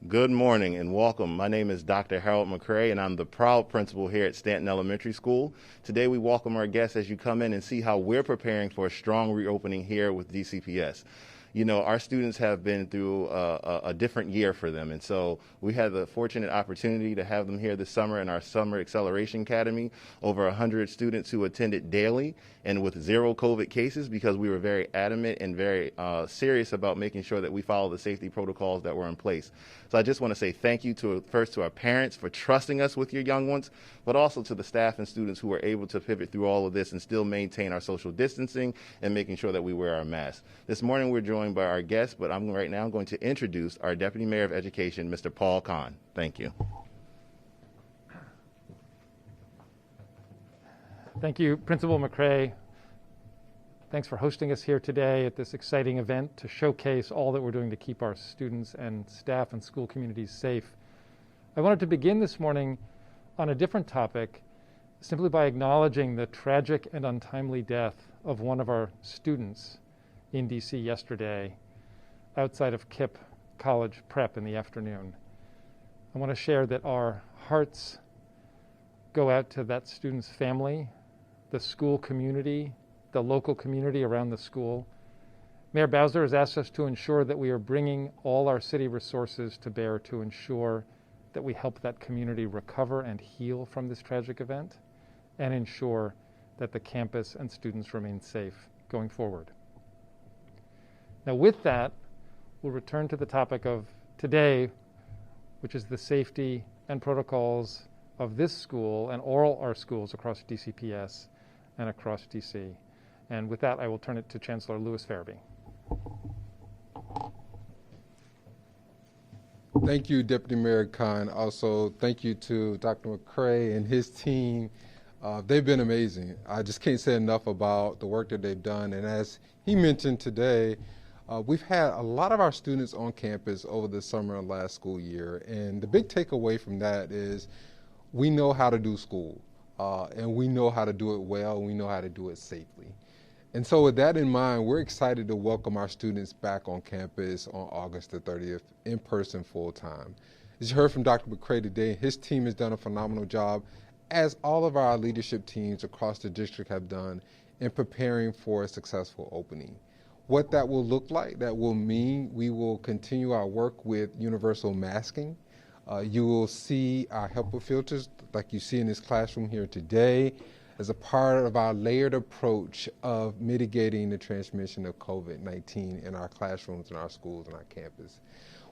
Good morning and welcome. My name is Dr. Harold McCray and I'm the proud principal here at Stanton Elementary School. Today we welcome our guests as you come in and see how we're preparing for a strong reopening here with DCPS. You know, our students have been through a different year for them, and so we had the fortunate opportunity to have them here this summer in our Summer Acceleration Academy. Over 100 students who attended daily and with 0 COVID cases, because we were very adamant and very serious about making sure that we follow the safety protocols that were in place. So I just want to say thank you first to our parents for trusting us with your young ones, but also to the staff and students who were able to pivot through all of this and still maintain our social distancing and making sure that we wear our masks. This morning we're joined by our guests, but I'm right now going to introduce our Deputy Mayor of Education, Mr. Paul Kahn. Thank you. Thank you, Principal McCray. Thanks for hosting us here today at this exciting event to showcase all that we're doing to keep our students and staff and school communities safe. I wanted to begin this morning on a different topic, simply by acknowledging the tragic and untimely death of one of our students in DC yesterday outside of KIPP College Prep in the afternoon. I want to share that our hearts go out to that student's family, the school community, the local community around the school. Mayor Bowser has asked us to ensure that we are bringing all our city resources to bear to ensure that we help that community recover and heal from this tragic event and ensure that the campus and students remain safe going forward. Now with that, we'll return to the topic of today, which is the safety and protocols of this school and all our schools across DCPS and across DC. And with that, I will turn it to Chancellor Louis Farabee. Thank you, Deputy Mayor Kahn. Also, thank you to Dr. McCray and his team. They've been amazing. I just can't say enough about the work that they've done. And as he mentioned today, we've had a lot of our students on campus over the summer and last school year. And the big takeaway from that is we know how to do school, and we know how to do it well, and we know how to do it safely. And so with that in mind, we're excited to welcome our students back on campus on August the 30th in person full time. As you heard from Dr. McCray today, his team has done a phenomenal job, as all of our leadership teams across the district have done, in preparing for a successful opening. What that will look like, that will mean we will continue our work with universal masking. You will see our HEPA filters like you see in this classroom here today as a part of our layered approach of mitigating the transmission of COVID-19 in our classrooms, in our schools, and our campus.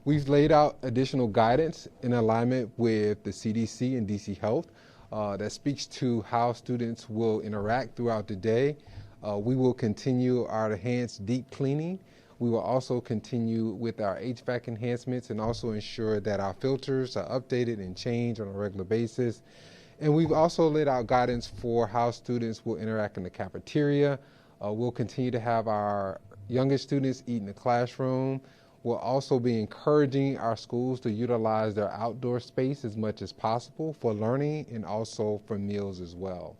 We've laid out additional guidance in alignment with the CDC and DC Health that speaks to how students will interact throughout the day. We will continue our enhanced deep cleaning. We will also continue with our HVAC enhancements and also ensure that our filters are updated and changed on a regular basis. And we've also laid out guidance for how students will interact in the cafeteria. We'll continue to have our youngest students eat in the classroom. We'll also be encouraging our schools to utilize their outdoor space as much as possible for learning and also for meals as well.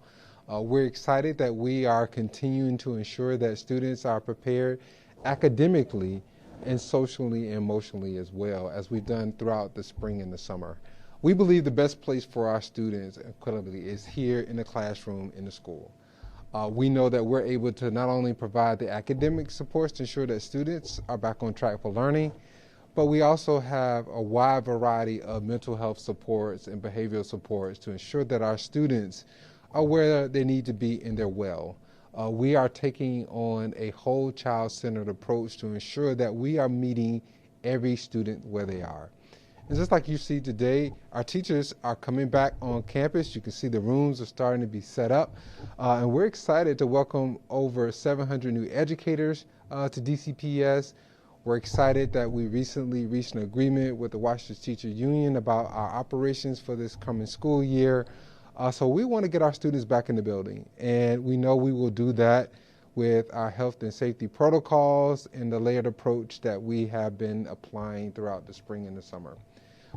We're excited that we are continuing to ensure that students are prepared academically and socially and emotionally as well, as we've done throughout the spring and the summer. We believe the best place for our students equitably is here in the classroom in the school. We know that we're able to not only provide the academic supports to ensure that students are back on track for learning, but we also have a wide variety of mental health supports and behavioral supports to ensure that our students are where they need to be in their well. We are taking on a whole child-centered approach to ensure that we are meeting every student where they are. And just like you see today, our teachers are coming back on campus. You can see the rooms are starting to be set up. And we're excited to welcome over 700 new educators to DCPS. We're excited that we recently reached an agreement with the Washington Teacher Union about our operations for this coming school year. So we want to get our students back in the building. And we know we will do that with our health and safety protocols and the layered approach that we have been applying throughout the spring and the summer.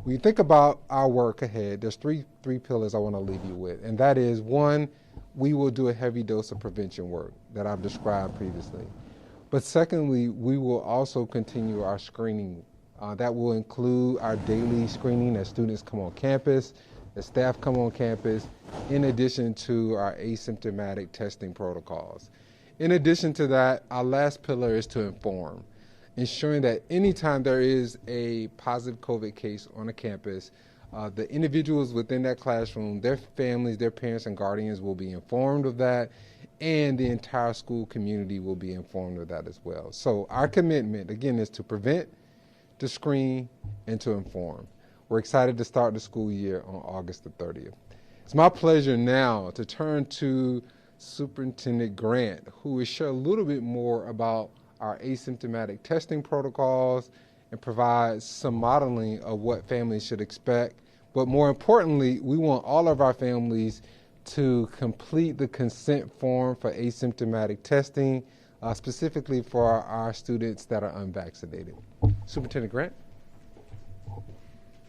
When you think about our work ahead, there's three pillars I want to leave you with. And that is, one, we will do a heavy dose of prevention work that I've described previously. But secondly, we will also continue our screening That will include our daily screening as students come on campus, as staff come on campus, in addition to our asymptomatic testing protocols. In addition to that, our last pillar is to inform, ensuring that anytime there is a positive COVID case on a campus, the individuals within that classroom, their families, their parents and guardians will be informed of that, and the entire school community will be informed of that as well. So our commitment, again, is to prevent, to screen, and to inform. We're excited to start the school year on August the 30th. It's my pleasure now to turn to Superintendent Grant, who will share a little bit more about our asymptomatic testing protocols and provide some modeling of what families should expect. But more importantly, we want all of our families to complete the consent form for asymptomatic testing, specifically for our students that are unvaccinated. Superintendent Grant.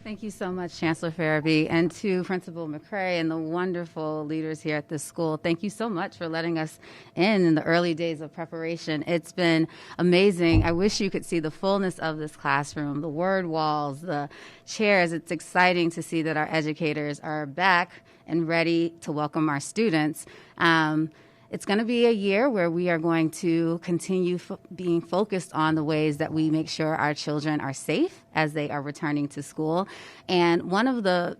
Thank you so much, Chancellor Farabee, and to Principal McCray and the wonderful leaders here at this school. Thank you so much for letting us in the early days of preparation. It's been amazing. I wish you could see the fullness of this classroom, the word walls, the chairs. It's exciting to see that our educators are back and ready to welcome our students. It's going to be a year where we are going to continue being focused on the ways that we make sure our children are safe as they are returning to school. And one of the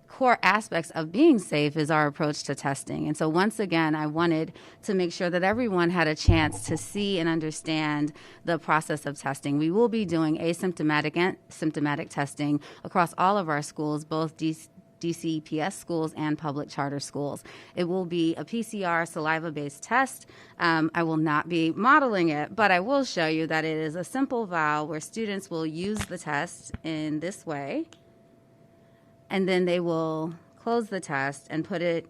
core aspects of being safe is our approach to testing. And so once again, I wanted to make sure that everyone had a chance to see and understand the process of testing. We will be doing asymptomatic and symptomatic testing across all of our schools, both DCPS schools and public charter schools. It will be a PCR saliva-based test. I will not be modeling it, but I will show you that it is a simple vial where students will use the test in this way, and then they will close the test and put it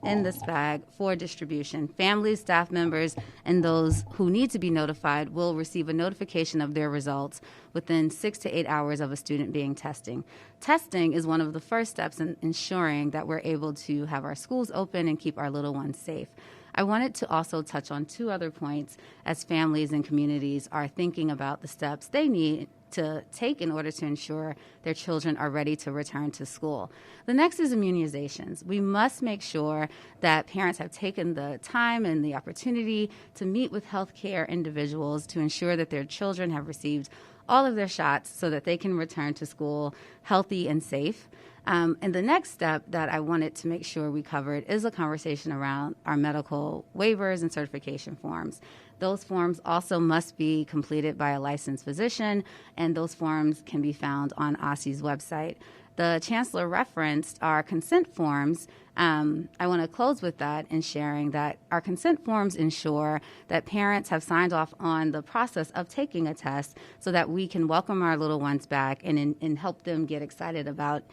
in this bag for distribution. Families, staff members, and those who need to be notified will receive a notification of their results within 6 to 8 hours of a student being testing. Testing is one of the first steps in ensuring that we're able to have our schools open and keep our little ones safe. I wanted to also touch on two other points as families and communities are thinking about the steps they need to take in order to ensure their children are ready to return to school. The next is immunizations. We must make sure that parents have taken the time and the opportunity to meet with healthcare individuals to ensure that their children have received all of their shots so that they can return to school healthy and safe. And the next step that I wanted to make sure we covered is a conversation around our medical waivers and certification forms. Those forms also must be completed by a licensed physician, and those forms can be found on OSSI's website. The Chancellor referenced our consent forms. I want to close with that in sharing that our consent forms ensure that parents have signed off on the process of taking a test so that we can welcome our little ones back and help them get excited about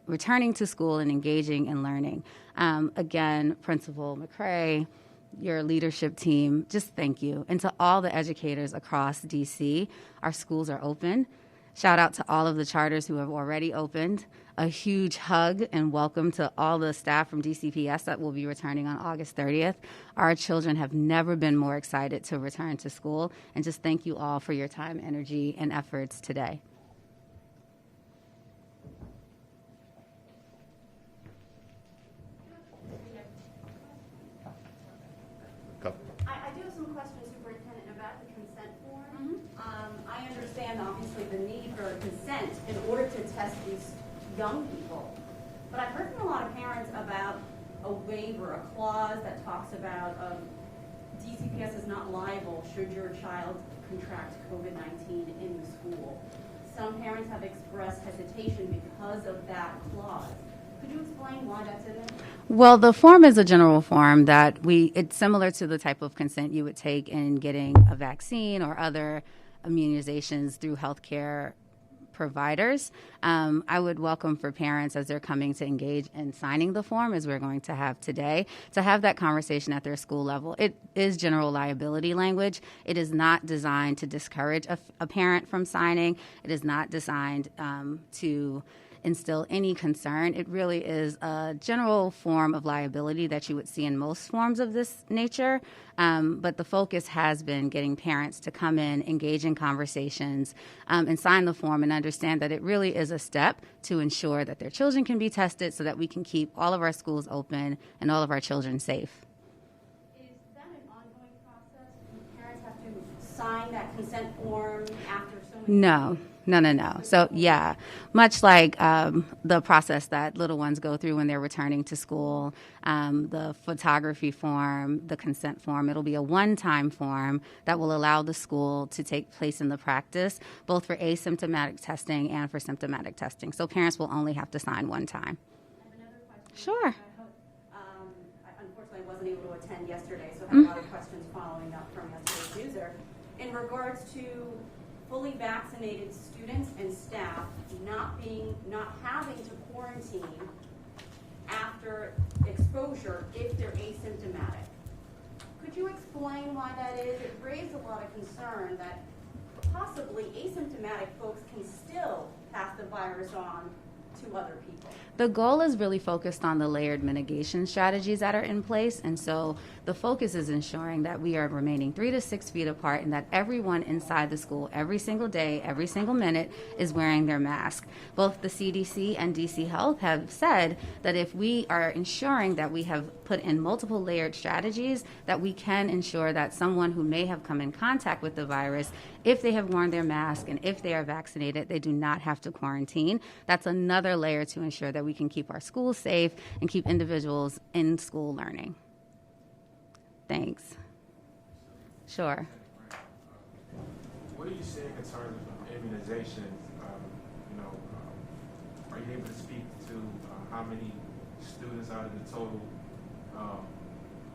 returning to school and engaging in learning. Again, Principal McCray, your leadership team, just thank you. And to all the educators across DC, our schools are open. Shout out to all of the charters who have already opened. A huge hug and welcome to all the staff from DCPS that will be returning on August 30th. Our children have never been more excited to return to school. And just thank you all for your time, energy, and efforts today. I do have some questions, Superintendent, about the consent form. I understand, obviously, the need for consent in order to test these young people. But I've heard from a lot of parents about a waiver, a clause that talks about DCPS is not liable should your child contract COVID-19 in the school. Some parents have expressed hesitation because of that clause. Could you explain why that's in there? Well, the form is a general form that it's similar to the type of consent you would take in getting a vaccine or other immunizations through healthcare providers. I would welcome for parents as they're coming to engage in signing the form, as we're going to have today, to have that conversation at their school level. It is general liability language. It is not designed to discourage a parent from signing. It is not designed to instill any concern. It really is a general form of liability that you would see in most forms of this nature. But the focus has been getting parents to come in, engage in conversations, and sign the form and understand that it really is a step to ensure that their children can be tested so that we can keep all of our schools open and all of our children safe. Is that an ongoing process? Do parents have to sign that consent form after so many No. So, yeah, much like the process that little ones go through when they're returning to school, the photography form, the consent form, it'll be a one-time form that will allow the school to take place in the practice, both for asymptomatic testing and for symptomatic testing. So parents will only have to sign one time. I have another question. Sure. Unfortunately, I wasn't able to attend yesterday, so I have a lot of questions following up from yesterday's user. In regards to fully vaccinated students and staff not having to quarantine after exposure if they're asymptomatic. Could you explain why that is? It raised a lot of concern that possibly asymptomatic folks can still pass the virus on to other people. The goal is really focused on the layered mitigation strategies that are in place, and so the focus is ensuring that we are remaining 3 to 6 feet apart and that everyone inside the school every single day, every single minute is wearing their mask. Both the CDC and DC Health have said that if we are ensuring that we have put in multiple layered strategies, that we can ensure that someone who may have come in contact with the virus, if they have worn their mask and if they are vaccinated, they do not have to quarantine. That's another layer to ensure that we can keep our schools safe and keep individuals in school learning. Thanks. Sure. What are you seeing in terms of immunizations? Are you able to speak to how many students out of the total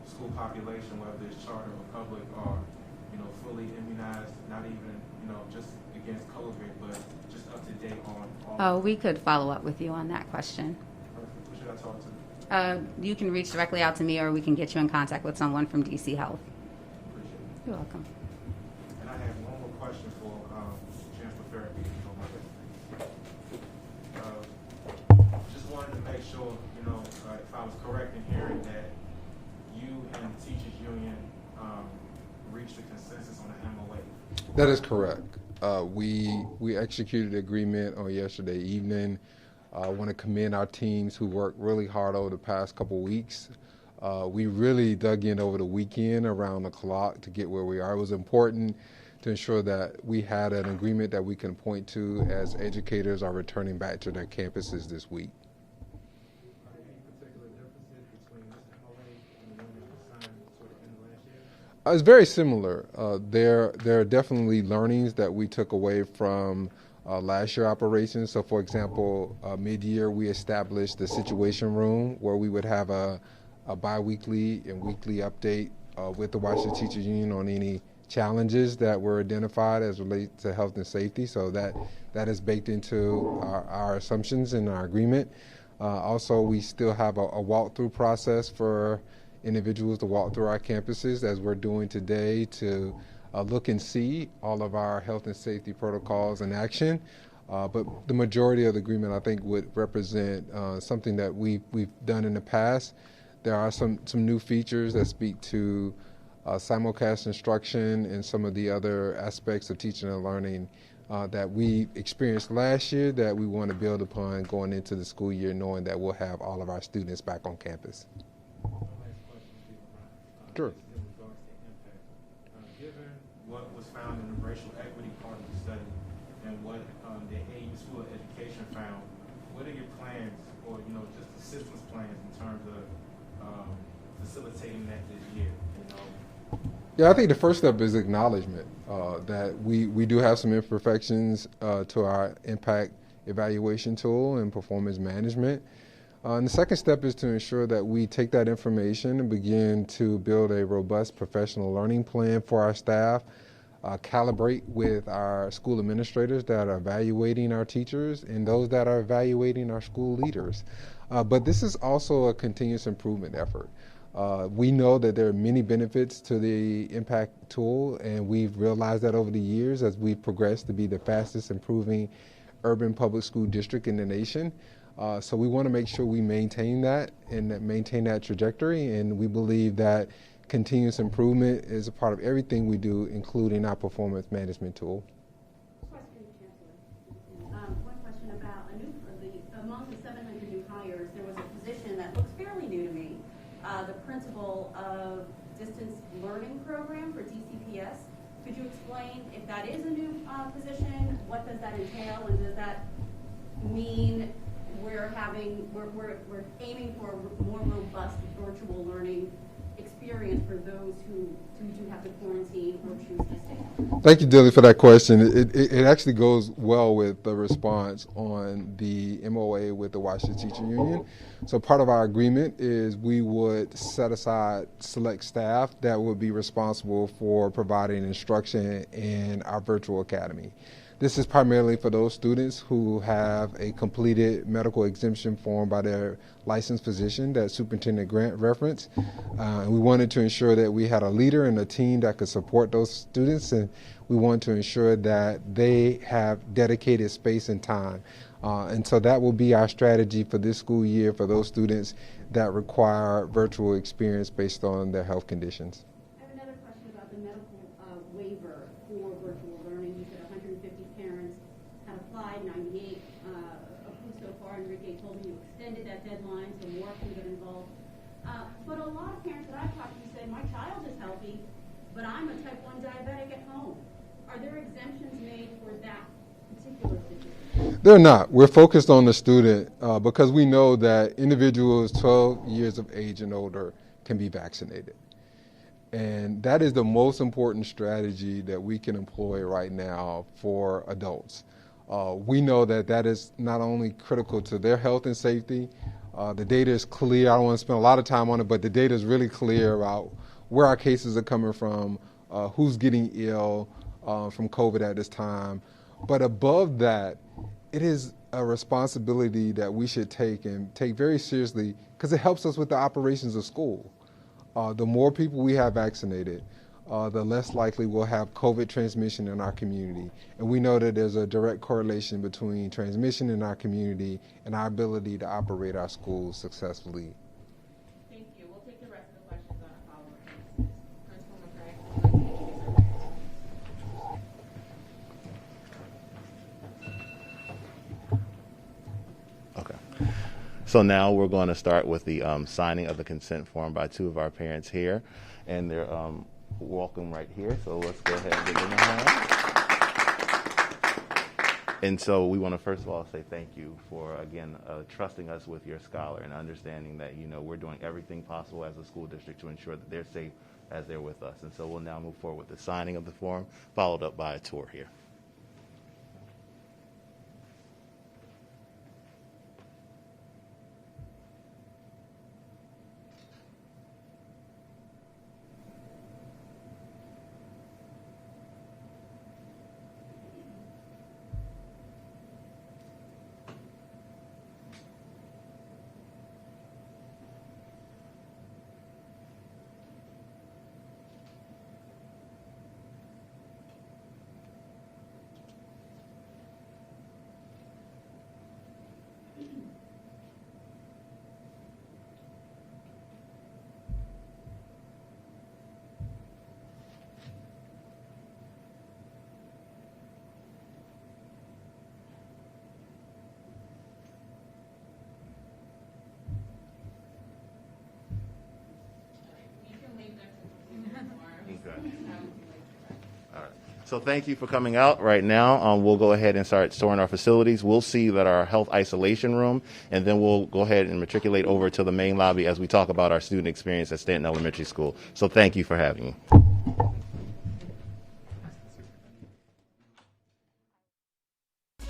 school population, whether it's charter or public, are fully immunized? Not even just against COVID, but just up to date on all. Oh, we could follow up with you on that question. Who should I talk to? You can reach directly out to me, or we can get you in contact with someone from DC Health. Appreciate it. You're welcome. And I have one more question for Chancellor Farabee, if you don't mind. Just wanted to make sure, if I was correct in hearing that you and the teachers union reached a consensus on the MOA. That is correct. We executed the agreement on yesterday evening. I want to commend our teams who worked really hard over the past couple weeks. We really dug in over the weekend around the clock to get where we are. It was important to ensure that we had an agreement that we can point to as educators are returning back to their campuses this week. Are there any particular differences between this MOA and the one that was signed sort of in the last year? It's very similar. There are definitely learnings that we took away from last year operations. So, for example, mid-year we established the situation room where we would have a bi-weekly and weekly update with the Washington Teachers Union on any challenges that were identified as related to health and safety. So that is baked into our assumptions in our agreement. Also, we still have a walkthrough process for individuals to walk through our campuses as we're doing today to look and see all of our health and safety protocols in action. But the majority of the agreement, I think, would represent something that we've done in the past. There are some new features that speak to simulcast instruction and some of the other aspects of teaching and learning that we experienced last year that we want to build upon going into the school year, knowing that we'll have all of our students back on campus. Sure. Given what was found in the racial equity part of the study and what the AU School of Education found, what are your plans or just assistance plans in terms of facilitating that this year? Yeah, I think the first step is acknowledgement that we do have some imperfections to our impact evaluation tool and performance management. And the second step is to ensure that we take that information and begin to build a robust professional learning plan for our staff, calibrate with our school administrators that are evaluating our teachers and those that are evaluating our school leaders. But this is also a continuous improvement effort. We know that there are many benefits to the impact tool, and we've realized that over the years as we've progressed to be the fastest improving urban public school district in the nation. So we want to make sure we maintain that and maintain that trajectory, and we believe that continuous improvement is a part of everything we do, including our performance management tool. Question, Chancellor. One question about among the 700 new hires, there was a position that looks fairly new to me, the principal of distance learning program for DCPS. Could you explain if that is a new position? What does that entail, and does that mean we're aiming for a more robust virtual learning experience for those who do have to quarantine or choose to stay? Thank you, Dilly, for that question. It actually goes well with the response on the MOA with the Washington Teacher Union. So part of our agreement is we would set aside select staff that would be responsible for providing instruction in our virtual academy. This is primarily for those students who have a completed medical exemption form by their licensed physician that Superintendent Grant referenced. We wanted to ensure that we had a leader and a team that could support those students, and we want to ensure that they have dedicated space and time. And so that will be our strategy for this school year for those students that require virtual experience based on their health conditions. I have another question about the medical waiver for virtual learning. You said 150 parents have applied, 98 approved so far. Enrique told me you extended that deadline so more can get involved. But a lot of parents that I've talked to say, my child is healthy, but I'm a type 1 diabetic at home. Are there exemptions made for that particular situation? They're not. We're focused on the student because we know that individuals 12 years of age and older can be vaccinated. And that is the most important strategy that we can employ right now for adults. We know that that is not only critical to their health and safety. The data is clear. I don't want to spend a lot of time on it, but the data is really clear about where our cases are coming from, who's getting ill from COVID at this time. But above that, it is a responsibility that we should take and take very seriously because it helps us with the operations of school. The more people we have vaccinated, the less likely we'll have COVID transmission in our community. And we know that there's a direct correlation between transmission in our community and our ability to operate our schools successfully. Thank you. We'll take the rest of the questions on a follow-up basis. Principal McCray, Okay. So now we're going to start with the signing of the consent form by two of our parents here, and they're welcome right here. So let's go ahead and give them a hand. And so we want to first of all say thank you for, again, trusting us with your scholar and understanding that, you know, we're doing everything possible as a school district to ensure that they're safe as they're with us. And so we'll now move forward with the signing of the form, followed up by a tour here. So thank you for coming out right now. We'll go ahead and start storing our facilities. We'll see that our health isolation room, and then we'll go ahead and matriculate over to the main lobby as we talk about our student experience at Stanton Elementary School. So thank you for having me.